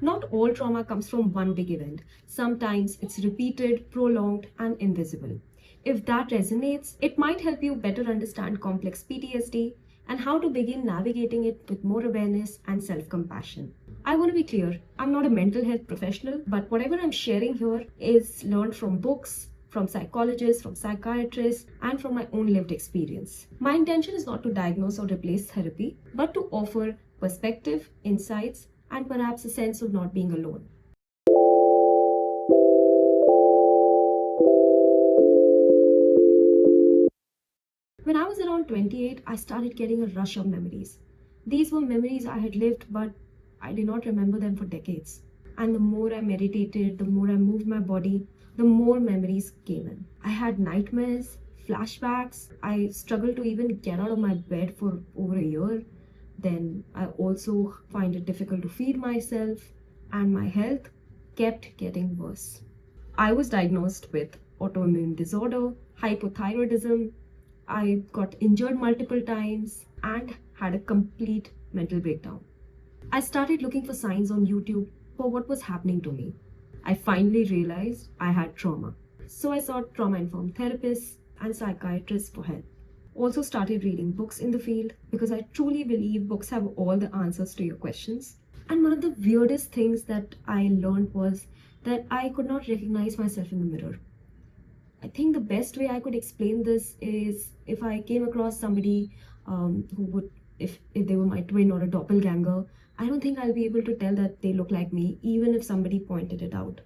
Not all trauma comes from one big event. Sometimes it's repeated, prolonged, and invisible. If that resonates, it might help you better understand complex PTSD and how to begin navigating it with more awareness and self compassion. I want to be clear, I'm not a mental health professional, but whatever I'm sharing here is learned from books, from psychologists, from psychiatrists, and from my own lived experience. My intention is not to diagnose or replace therapy, but to offer perspective, insights, and perhaps a sense of not being alone. When I was around 28, I started getting a rush of memories. These were memories I had lived, but I did not remember them for decades. And the more I meditated, the more I moved my body, the more memories came in. I had nightmares, flashbacks. I struggled to even get out of my bed for over a year. Then I also find it difficult to feed myself, and my health kept getting worse. I was diagnosed with autoimmune disorder, hypothyroidism. I got injured multiple times and had a complete mental breakdown. I started looking for signs on YouTube for what was happening to me. I finally realized I had trauma. So I sought trauma informed therapists and psychiatrists for help. Also started reading books in the field because I truly believe books have all the answers to your questions. And one of the weirdest things that I learned was that I could not recognize myself in the mirror. I think the best way I could explain this is if I came across somebody who would, if they were my twin or a doppelganger, I don't think I'll be able to tell that they look like me, even if somebody pointed it out.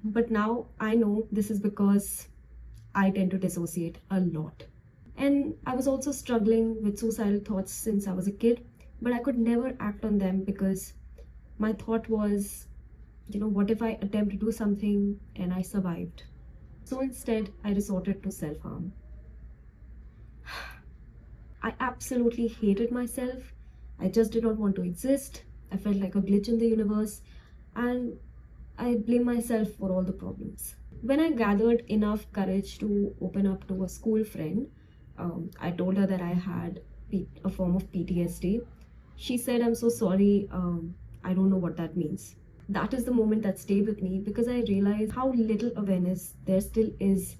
But now I know this is because I tend to dissociate a lot. And I was also struggling with suicidal thoughts since I was a kid, but I could never act on them because my thought was, what if I attempt to do something and I survived? So instead, I resorted to self harm. I absolutely hated myself. I just did not want to exist. I felt like a glitch in the universe, and I blame myself for all the problems. When I gathered enough courage to open up to a school friend, I told her that I had a form of PTSD. She said, I'm so sorry, I don't know what that means. That is the moment that stayed with me because I realized how little awareness there still is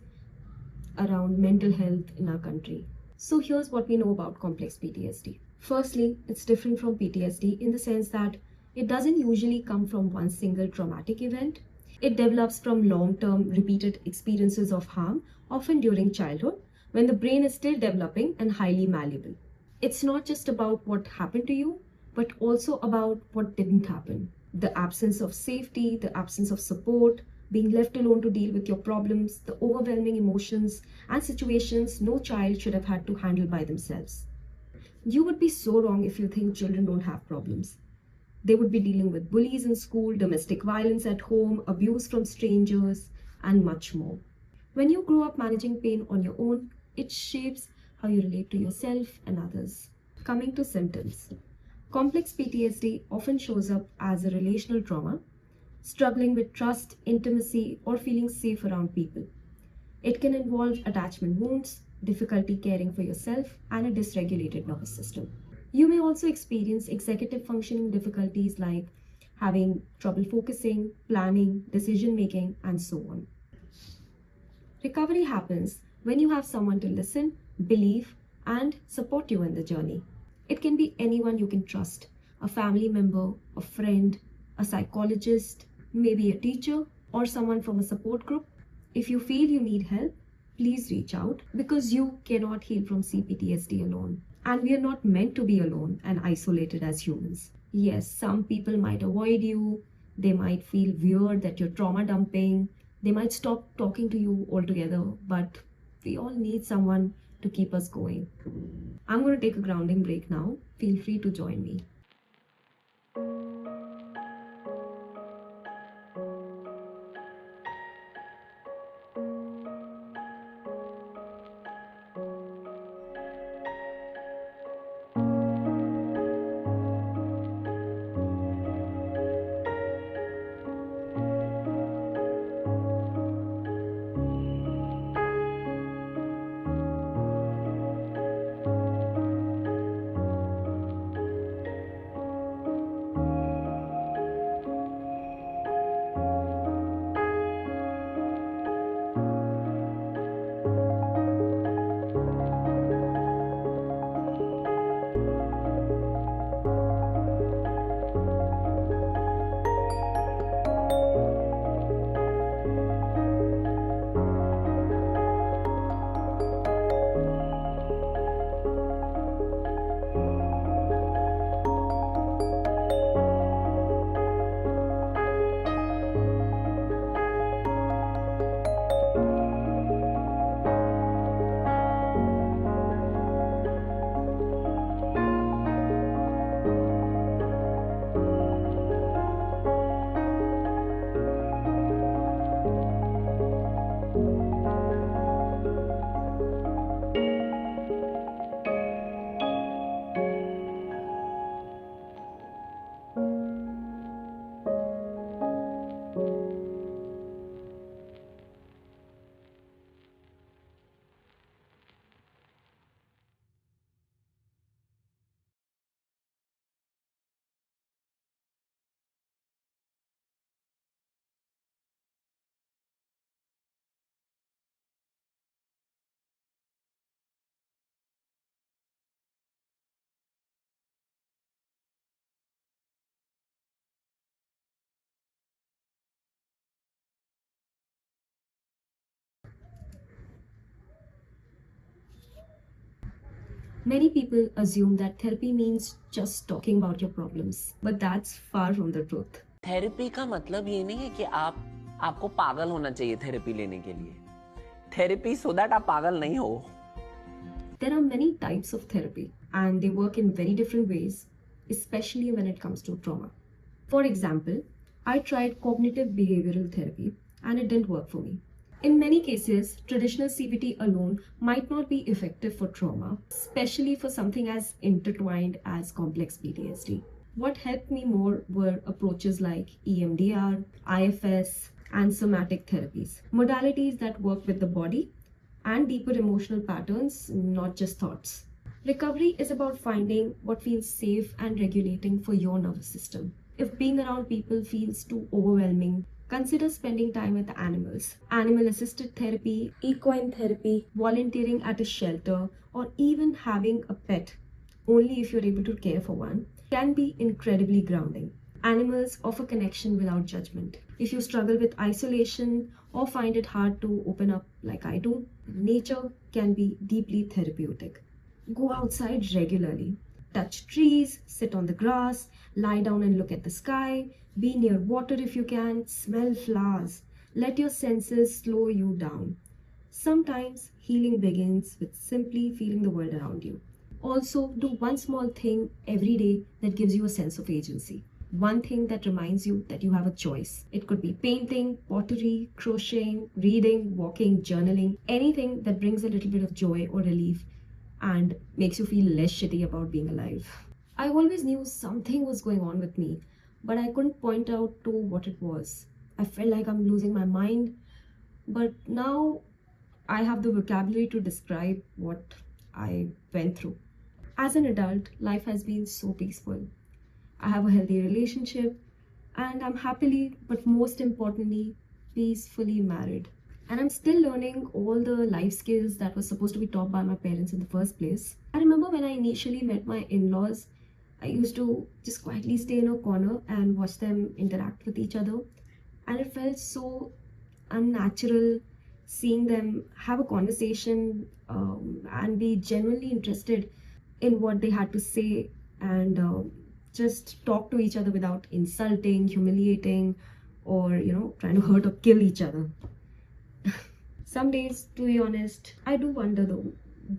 around mental health in our country. So here's what we know about complex PTSD. Firstly, it's different from PTSD in the sense that it doesn't usually come from one single traumatic event. It develops from long-term repeated experiences of harm, often during childhood, when the brain is still developing and highly malleable. It's not just about what happened to you, but also about what didn't happen. The absence of safety, the absence of support, being left alone to deal with your problems, the overwhelming emotions and situations no child should have had to handle by themselves. You would be so wrong if you think children don't have problems. They would be dealing with bullies in school, domestic violence at home, abuse from strangers, and much more. When you grow up managing pain on your own, it shapes how you relate to yourself and others. Coming to symptoms. Complex PTSD often shows up as a relational trauma, struggling with trust, intimacy, or feeling safe around people. It can involve attachment wounds, difficulty caring for yourself, and a dysregulated nervous system. You may also experience executive functioning difficulties like having trouble focusing, planning, decision making, and so on. Recovery happens when you have someone to listen, believe, and support you in the journey. It can be anyone you can trust, a family member, a friend, a psychologist, maybe a teacher, or someone from a support group. If you feel you need help, please reach out because you cannot heal from CPTSD alone. And we are not meant to be alone and isolated as humans. Yes, some people might avoid you, they might feel weird that you're trauma dumping, they might stop talking to you altogether, but we all need someone to keep us going. I'm going to take a grounding break now. Feel free to join me. Many people assume that therapy means just talking about your problems, but that's far from the truth. Therapy का मतलब ये नहीं है कि आपको पागल होना चाहिए थेरेपी लेने के लिए। थेरेपी सो दैट आप पागल नहीं हो। There are many types of therapy, and they work in very different ways, especially when it comes to trauma. For example, I tried cognitive behavioral therapy and it didn't work for me. In many cases, traditional CBT alone might not be effective for trauma, especially for something as intertwined as complex PTSD. What helped me more were approaches like EMDR, IFS, and somatic therapies, modalities that work with the body and deeper emotional patterns, not just thoughts. Recovery is about finding what feels safe and regulating for your nervous system. If being around people feels too overwhelming, consider spending time with animals. Animal assisted therapy, equine therapy, volunteering at a shelter, or even having a pet, only if you're able to care for one, can be incredibly grounding. Animals offer connection without judgment. If you struggle with isolation or find it hard to open up like I do, nature can be deeply therapeutic. Go outside regularly. Touch trees, sit on the grass, lie down and look at the sky, be near water if you can, smell flowers. Let your senses slow you down. Sometimes healing begins with simply feeling the world around you. Also, do one small thing every day that gives you a sense of agency. One thing that reminds you that you have a choice. It could be painting, pottery, crocheting, reading, walking, journaling, anything that brings a little bit of joy or relief and makes you feel less shitty about being alive. I always knew something was going on with me, but I couldn't point out to what it was. I felt like I'm losing my mind, but now I have the vocabulary to describe what I went through. As an adult, life has been so peaceful. I have a healthy relationship, and I'm happily, but most importantly, peacefully married. And I'm still learning all the life skills that were supposed to be taught by my parents in the first place. I remember when I initially met my in laws, I used to just quietly stay in a corner and watch them interact with each other. And it felt so unnatural seeing them have a conversation and be genuinely interested in what they had to say and just talk to each other without insulting, humiliating, or trying to hurt or kill each other. Some days, to be honest, I do wonder though,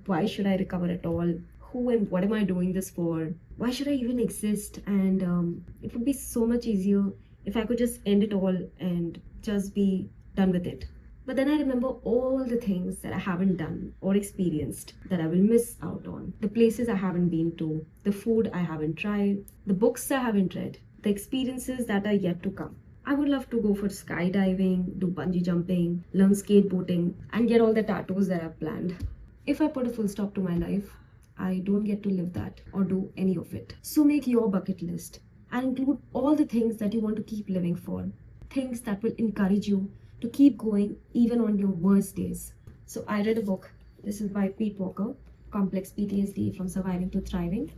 why should I recover at all? Who and what am I doing this for? Why should I even exist? And it would be so much easier if I could just end it all and just be done with it. But then I remember all the things that I haven't done or experienced that I will miss out on. The places I haven't been to, the food I haven't tried, the books I haven't read, the experiences that are yet to come. I would love to go for skydiving, do bungee jumping, learn skateboarding, and get all the tattoos that I've planned. If I put a full stop to my life, I don't get to live that or do any of it. So make your bucket list and include all the things that you want to keep living for, things that will encourage you to keep going even on your worst days. So I read a book. This is by Pete Walker, Complex PTSD from Surviving to Thriving.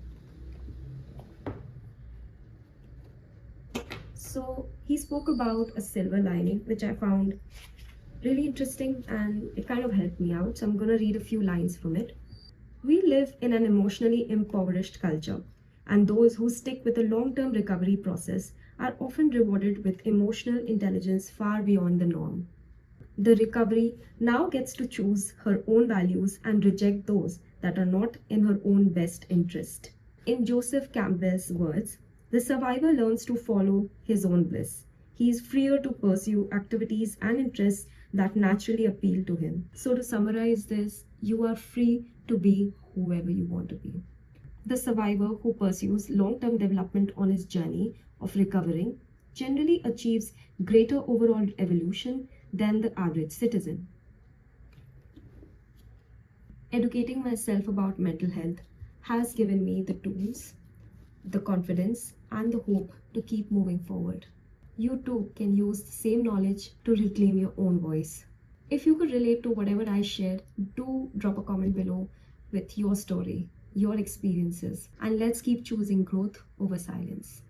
So he spoke about a silver lining, which I found really interesting and it kind of helped me out. So I'm going to read a few lines from it. We live in an emotionally impoverished culture, and those who stick with a long-term recovery process are often rewarded with emotional intelligence far beyond the norm. The recovery now gets to choose her own values and reject those that are not in her own best interest. In Joseph Campbell's words, the survivor learns to follow his own bliss. He is freer to pursue activities and interests that naturally appeal to him. So, to summarize this, you are free to be whoever you want to be. The survivor who pursues long term development on his journey of recovering generally achieves greater overall evolution than the average citizen. Educating myself about mental health has given me the tools, the confidence, and the hope to keep moving forward. You too can use the same knowledge to reclaim your own voice. If you could relate to whatever I shared, do drop a comment below with your story, your experiences, and let's keep choosing growth over silence.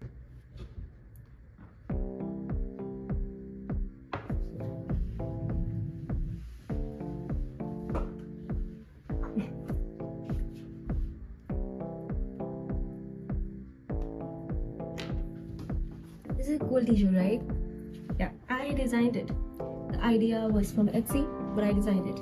This is a cool t-shirt, right? Yeah, I designed it. The idea was from Etsy, but I designed it.